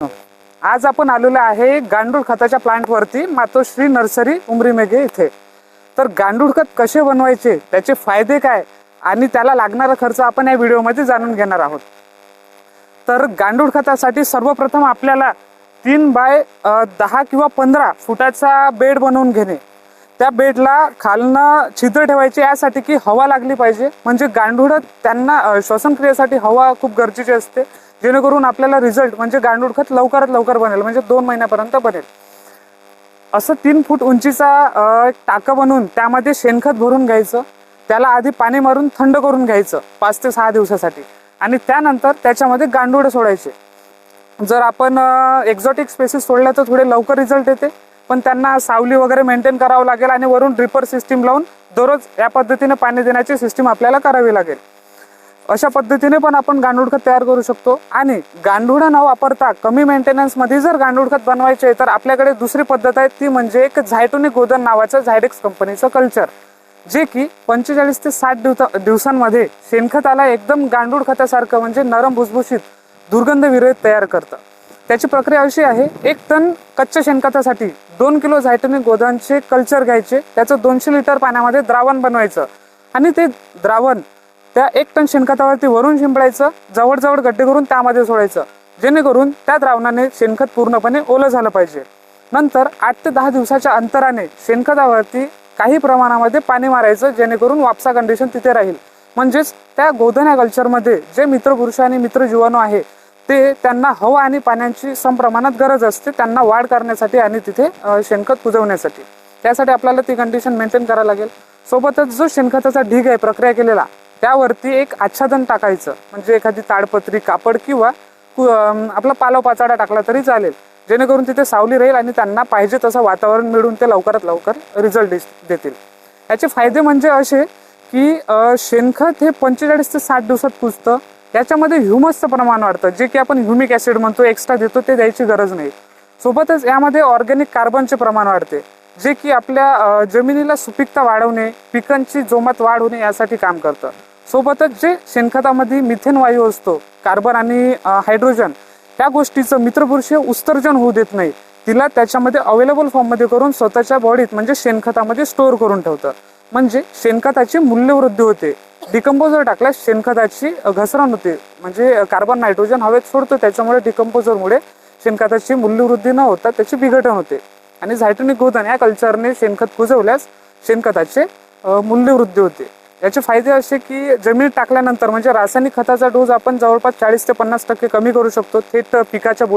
आज आपण आलेलो आहे गांडूळ खताच्या प्लांट वरती मातोश्री नर्सरी उमरीमेघे इथे। तर गांडूळ खत कसे बनवायचे, त्याचे फायदे काय आणि त्याला लागणारा खर्च आपण या व्हिडिओमध्ये जाणून घेणार आहोत। तर गांडूळ खतासाठी सर्वप्रथम आपल्याला 3 बाय 10 किंवा 15 फुटाचा बेड बनवून घेणे। त्या बेडला खालनं छिद्र ठेवायचे यासाठी की हवा लागली पाहिजे, म्हणजे गांडूळ त्यांना श्वसन क्रियेसाठी हवा खूप गरजेची असते, जेणेकरून आपल्याला रिझल्ट म्हणजे गांडूळ खत लवकरात लवकर बनेल, म्हणजे 2 महिन्यापर्यंत बनेल। असं 3 फूट उंचीचा एक टाका बनवून त्यामध्ये शेणखत भरून घ्यायचं। त्याला आधी पाणी मारून थंड करून घ्यायचं 5 ते 6 दिवसासाठी, आणि त्यानंतर त्याच्यामध्ये गांडूळ सोडायचे। जर आपण एक्झॉटिक स्पेसिस सोडल्या तर थोडे लवकर रिझल्ट येते, पण त्यांना सावली वगैरे मेंटेन करावं लागेल आणि वरून ड्रिपर सिस्टीम लावून दररोज या पद्धतीने पाणी देण्याची सिस्टीम आपल्याला करावी लागेल। अशा पद्धतीने पण आपण गांडूळ खत तयार करू शकतो। आणि गांडूळ न वापरता कमी मेंटेनन्स मध्ये जर गांडूळ खत बनवायचे तर आपल्याकडे दुसरी पद्धत आहे, ती म्हणजे एक झायटोनिक गोदन नावाचं झायडेक्स कंपनीचं कल्चर, जे की 45 ते 60 दिवसांमध्ये शेणखताला एकदम गांडूळ खतासारखं म्हणजे नरम भुसभुशीत दुर्गंध विरहित तयार करतं। त्याची प्रक्रिया अशी आहे, 1 टन कच्च्या शेणखतासाठी 2 किलो झायटोनिक गोदानचे कल्चर घ्यायचे, त्याचं 200 लिटर पाण्यामध्ये द्रावण बनवायचं आणि ते द्रावण त्या 1 टन शेणखतावरती वरून शिंपडायचं, जवळजवळ गड्डे करून त्यामध्ये सोडायचं, जेणेकरून त्या द्रावणाने शेणखत पूर्णपणे ओलं झालं पाहिजे। नंतर 8 ते 10 दिवसाच्या अंतराने शेणखतावरती काही प्रमाणामध्ये पाणी मारायचं, जेणेकरून वापसा कंडिशन तिथे राहील। म्हणजेच त्या गोधन कल्चरमध्ये जे मित्रपुरुष आणि मित्र जीवाणू आहे ते त्यांना हवा आणि पाण्याची समप्रमाणात गरज असते, त्यांना वाढ करण्यासाठी आणि तिथे शेणखत कुजवण्यासाठी। त्यासाठी आपल्याला ती कंडिशन मेंटेन करावी लागेल। सोबतच जो शेणखताचा ढीग आहे प्रक्रिया केलेला, त्यावरती एक आच्छादन टाकायचं, म्हणजे एखादी ताडपत्री, कापड किंवा आपला पालव पाचाडा टाकला तरी चालेल, जेणेकरून तिथे सावली राहील आणि त्यांना पाहिजे तसं वातावरण मिळून ते लवकरात लवकर रिझल्ट देतील। याचे फायदे म्हणजे असे की शेणखत हे 45 ते 60 दिवसात कुजतं। याच्यामध्ये ह्युमसचं प्रमाण वाढतं, जे की आपण ह्युमिक ॲसिड म्हणतो, एक्स्ट्रा देतो, ते द्यायची गरज नाही। सोबतच यामध्ये ऑर्गॅनिक कार्बनचे प्रमाण वाढते, जे की आपल्या जमिनीला सुपीकता वाढवणे, पिकांची जोमात वाढ होणे यासाठी काम करतं। सोबतच जे शेणखतामध्ये मिथेन वायू असतो, कार्बन आणि हायड्रोजन, त्या गोष्टीचं मित्रपुरुष उत्सर्जन होऊ देत नाही, तिला त्याच्यामध्ये अवेलेबल फॉर्ममध्ये करून स्वतःच्या बॉडीत म्हणजे शेणखतामध्ये स्टोअर करून ठेवतं। म्हणजे शेणखताची मूल्यवृद्धी होते। डिकम्पोजर टाकल्यास शेणखताची घसरण होते, म्हणजे कार्बन नायट्रोजन हवेत सोडतो, त्याच्यामुळे डिकम्पोजरमुळे शेणखताची मूल्यवृद्धी न होता त्याची विघटन होते। आणि झायटोनिक गोधन या कल्चरने शेणखत कुजवल्यास शेणखताचे मूल्यवृद्धी होते। याचे फायदे असे की जमिनीत टाकल्यानंतर म्हणजे रासायनिक खताचा डोस आपण जवळपास 40 ते 50% कमी करू शकतो, थेट पिकाच्या